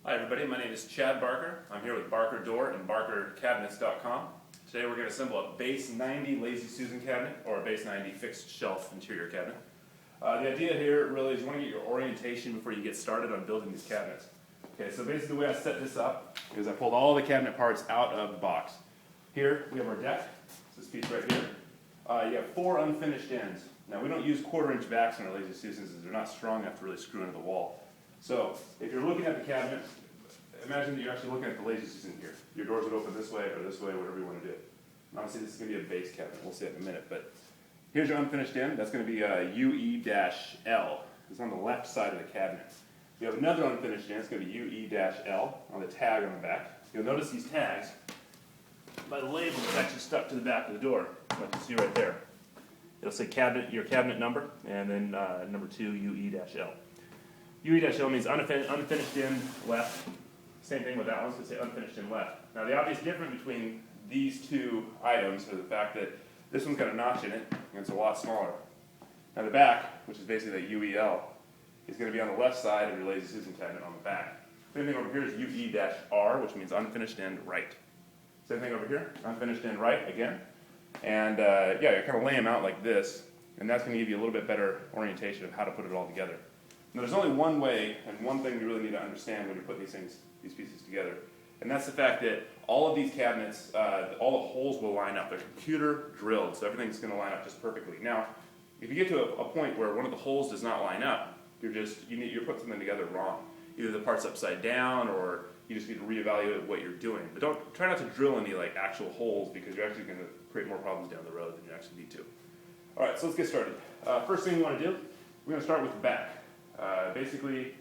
Hi everybody, my name is Chad Barker. I'm here with Barker Door and BarkerCabinets.com. Today we're going to assemble a base 90 Lazy Susan cabinet or a base 90 fixed shelf interior cabinet. The idea here really is you want to get your orientation before you get started on building these cabinets. Okay, so basically the way I set this up is I pulled all the cabinet parts out of the box. Here we have our deck, it's this piece right here. You have 4 unfinished ends. Now we don't use 1/4-inch backs on our Lazy Susans as they're not strong enough to really screw into the wall. So if you're looking at the cabinet, imagine that you're actually looking at the Lazy Susan here. Your doors would open this way, whatever you want to do. And obviously this is going to be a base cabinet, we'll see it in a minute. But here's your unfinished end, that's going to be UE-L. It's on the left side of the cabinet. We have another unfinished end, it's going to be UE-L on the tag on the back. You'll notice these tags, by the label, it's actually stuck to the back of the door, like you see right there. It'll say cabinet, your cabinet number, and then number 2, UE-L. UE-L means unfinished end left. Same thing with that one, it's going to say unfinished end left. Now the obvious difference between these two items is the fact that this one's got a notch in it, and it's a lot smaller. Now the back, which is basically the UE-L, is going to be on the left side of your Lazy Susan cabinet on the back. Same thing over here is UE-R, which means unfinished end right. Same thing over here, unfinished end right again. And yeah, you kind of lay them out like this, and that's going to give you a little bit better orientation of how to put it all together. Now there's only one way, and one thing you really need to understand when you're putting these pieces together, and that's the fact that all of these cabinets, all the holes will line up. They're computer drilled, so everything's going to line up just perfectly. Now, if you get to a point where one of the holes does not line up, you're putting something together wrong. Either the part's upside down, or you just need to reevaluate what you're doing. But try not to drill any like actual holes, because you're actually going to create more problems down the road than you actually need to. All right, so let's get started. First thing we want to do, we're going to start with the back. Basically,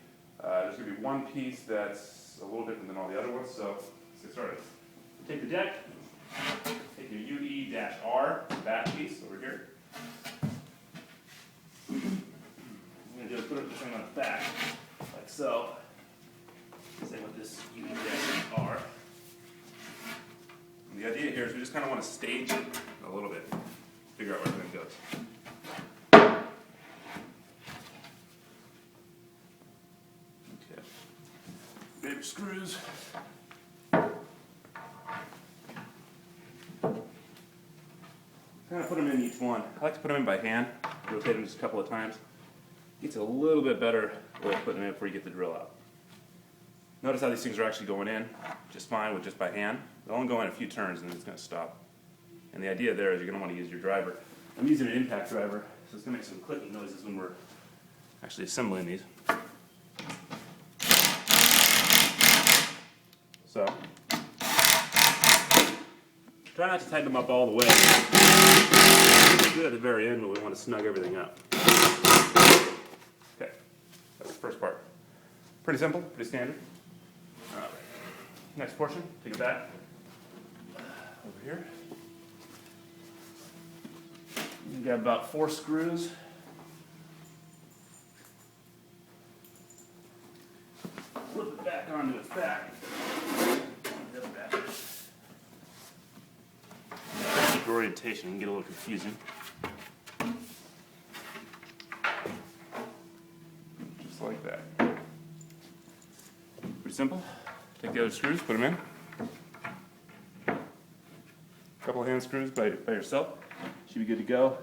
there's going to be one piece that's a little different than all the other ones, so let's get started. Take the deck, take your UE-R back piece over here. What I'm going to do is put this thing on the back, like so. Same with this UE-R. And the idea here is we just kind of want to stage it a little bit, figure out where everything goes. Big screws. Kind of put them in each one. I like to put them in by hand, rotate them just a couple of times. Gets a little bit better way of putting them in before you get the drill out. Notice how these things are actually going in just fine with just by hand. They'll only go in a few turns and then it's going to stop. And the idea there is you're going to want to use your driver. I'm using an impact driver, so it's going to make some clicking noises when we're actually assembling these. So, try not to tighten them up all the way. We'll do it at the very end when we want to snug everything up. Okay, that's the first part. Pretty simple, pretty standard. Next portion, take it back. Over here. You got about 4 screws. Flip it back onto its back. Keep orientation can get a little confusing. Just like that. Pretty simple. Take the other screws, put them in. A couple of hand screws by yourself. Should be good to go.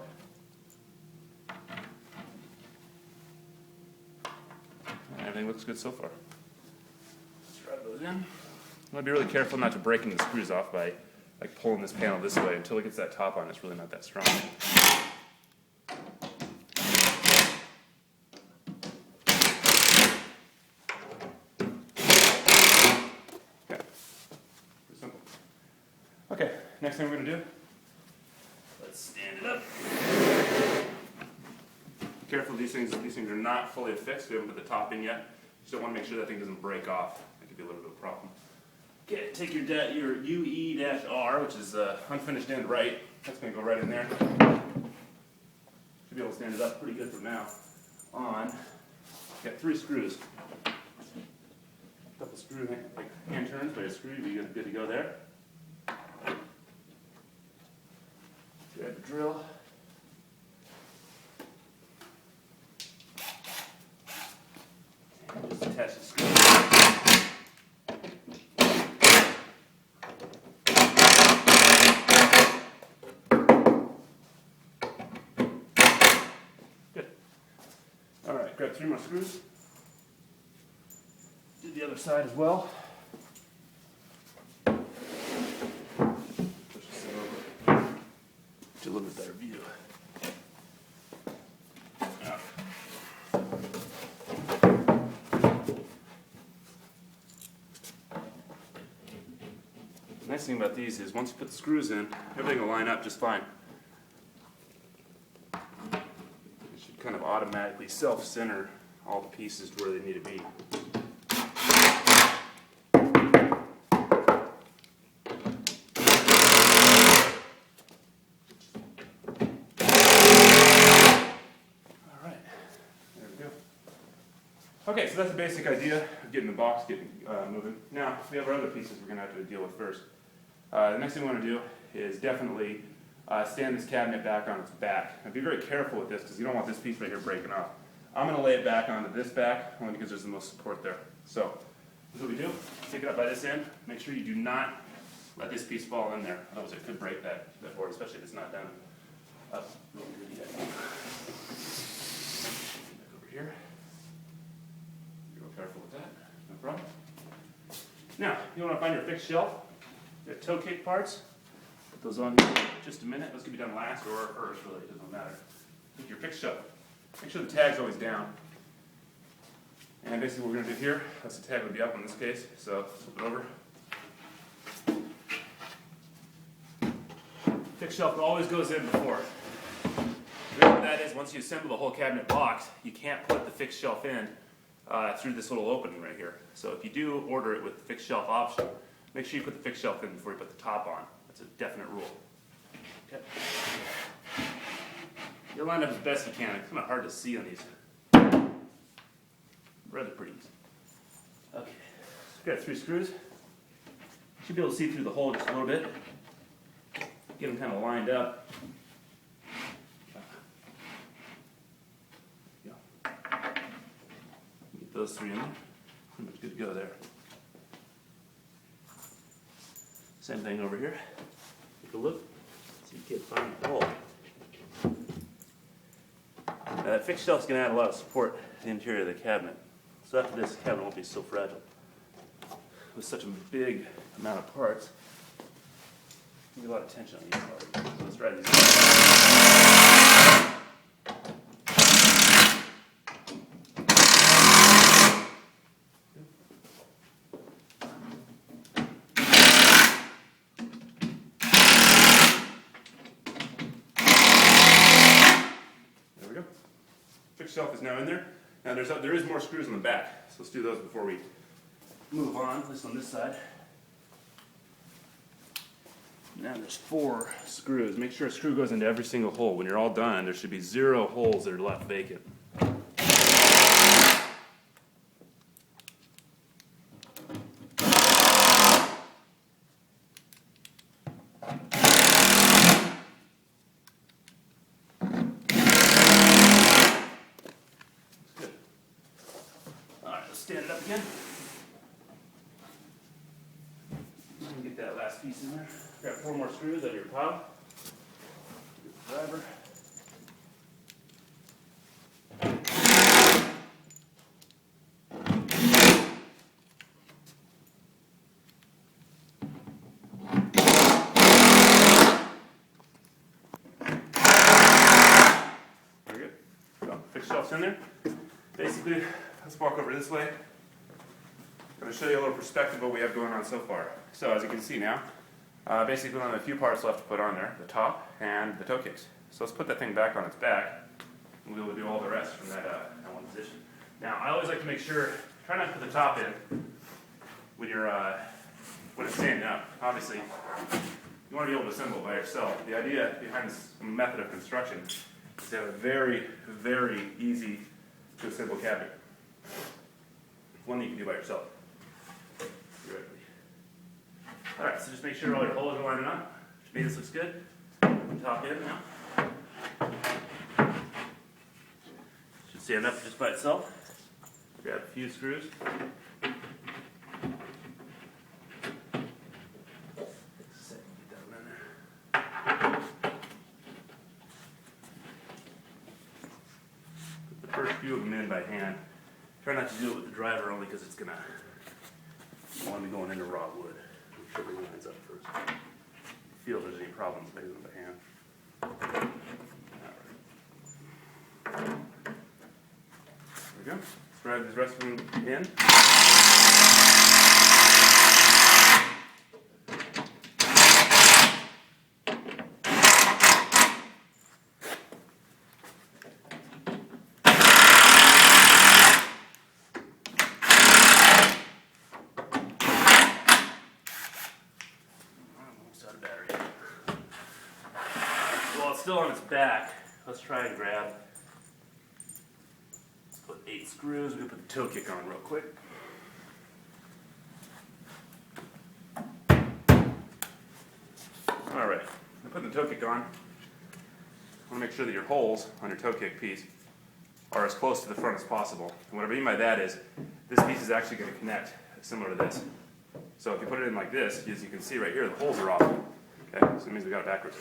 Everything looks good so far. Let's drop those in. I'm going to be really careful not to break any screws off by like pulling this panel this way. Until it gets that top on, it's really not that strong. Okay, pretty simple. Okay, next thing we're going to do, let's stand it up. Be careful, these things are not fully affixed. We haven't put the top in yet. Just don't want to make sure that thing doesn't break off. That could be a little bit of a problem. Okay, take your UE-R, which is unfinished end right. That's going to go right in there. Should be able to stand it up pretty good from now on. Got 3 screws. A couple screw hand turns by a screw, you'll be good to go there. Grab the drill. And just attach the screw. grab 3 more screws. Do the other side as well. Push this thing over. Get a little bit better view. Yeah. The nice thing about these is once you put the screws in, everything will line up just fine. It should kind of automatically self-center all the pieces to where they need to be. Okay, so that's the basic idea of getting the box moving. Now, we have our other pieces we're going to have to deal with first. The next thing we want to do is definitely stand this cabinet back on its back. Now, be very careful with this because you don't want this piece right here breaking off. I'm going to lay it back onto this back only because there's the most support there. So, this is what we do. Take it up by this end. Make sure you do not let this piece fall in there. Otherwise, it could break that board, especially if it's not done up really good yet. Back over here. Careful with that, no problem. Now, you want to find your fixed shelf. You have toe kick parts. Put those on in just a minute. Those can be done last or first, really, it doesn't matter. Pick your fixed shelf. Make sure the tag's always down. And basically what we're going to do here, that's the tag would be up in this case, so flip it over. Fixed shelf always goes in before. The reason that is, once you assemble the whole cabinet box, you can't put the fixed shelf in through this little opening right here. So if you do order it with the fixed shelf option, make sure you put the fixed shelf in before you put the top on. That's a definite rule. Okay. You'll line up as best you can. It's kind of hard to see on these. Rather pretty. Okay. So we've got 3 screws. You should be able to see through the hole just a little bit. Get them kind of lined up. Those 3 in there. Pretty much good to go there. Same thing over here. Take a look. See if you can't find the hole. Now that fixed shelf is going to add a lot of support to the interior of the cabinet. So after this, the cabinet won't be so fragile. With such a big amount of parts, you get a lot of tension on these parts. So let's try these. Fixed shelf is now in there. Now there is more screws on the back, so let's do those before we move on, at least on this side. Now there's 4 screws. Make sure a screw goes into every single hole. When you're all done, there should be 0 holes that are left vacant. Stand it up again. Get that last piece in there. Grab 4 more screws out of your pile. Get the driver. Very good. So, fixed shelves in there. Basically, let's walk over this way. I'm going to show you a little perspective of what we have going on so far. So as you can see now, basically we only have a few parts left to put on there, the top and the toe kicks. So let's put that thing back on its back, and we'll be able to do all the rest from that one position. Now I always like to make sure, try not to put the top in when you're when it's standing up. Obviously, you want to be able to assemble it by yourself. The idea behind this method of construction is to have a very, very easy to assemble cabinet. One that you can do by yourself. Theoretically. Alright, so just make sure all your holes are lining up. To me this looks good. Top in now. Should stand up just by itself. Grab a few screws. First few of them in by hand. Try not to do it with the driver only because it's gonna want to be going into raw wood. Make sure everything lines up first. Feel if there's any problems, maybe with the hand. There we go. Let's drive these rest of them in. While it's still on its back, let's try and grab. Let's put 8 screws. We're going to put the toe kick on real quick. Alright, I'm putting the toe kick on. I want to make sure that your holes on your toe kick piece are as close to the front as possible. And what I mean by that is, this piece is actually going to connect similar to this. So if you put it in like this, as you can see right here, the holes are off. Okay, so it means we got it backwards.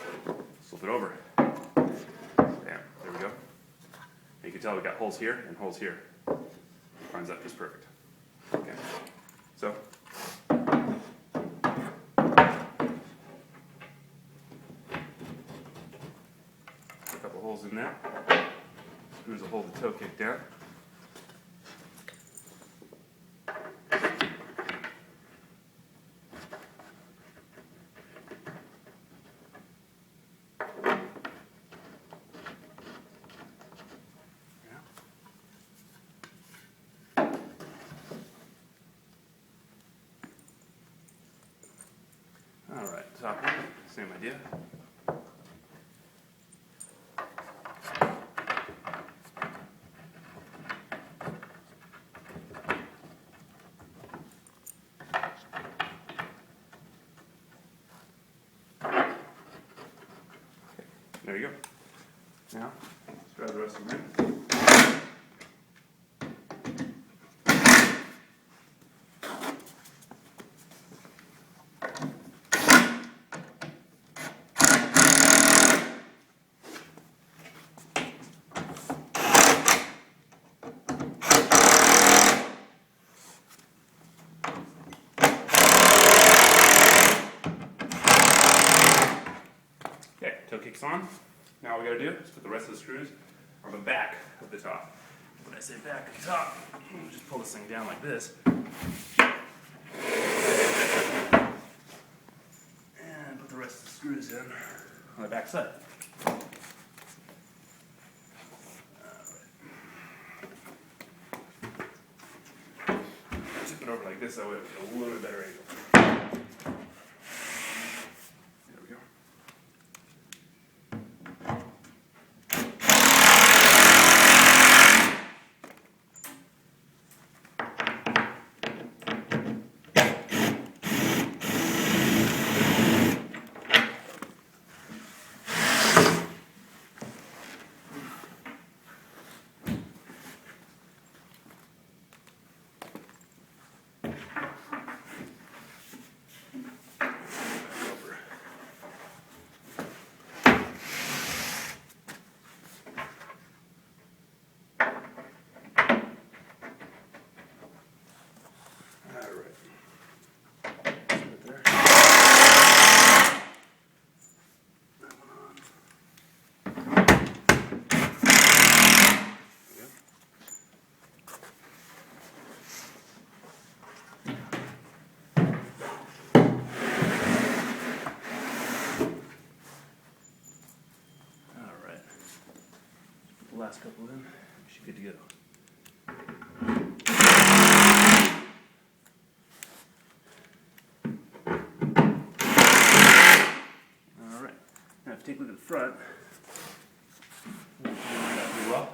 Flip it over. Bam, there we go. And you can tell we got holes here and holes here. Lines up just perfect. Okay, so. A couple holes in there. Screws will hold the toe kick down. Alright, top one, same idea. Okay, there you go. Now, let's grab the rest of them in. Okay, toe kick's on. Now all we gotta do is put the rest of the screws on the back of the top. When I say back of the top, just pull this thing down like this. And put the rest of the screws in on the back side. Tip it over like this, that way it'll get a little bit better angle. Last couple in, should be good to go. Alright, now if you take a look at the front, line up pretty well.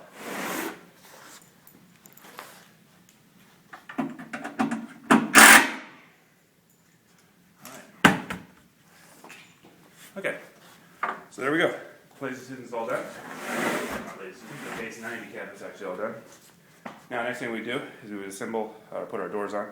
Alright. Okay, so there we go. Lazy Susan's all done. Not Lazy Susan, the base 90 cabinet's actually all done. Now, next thing we do is we would assemble, put our doors on.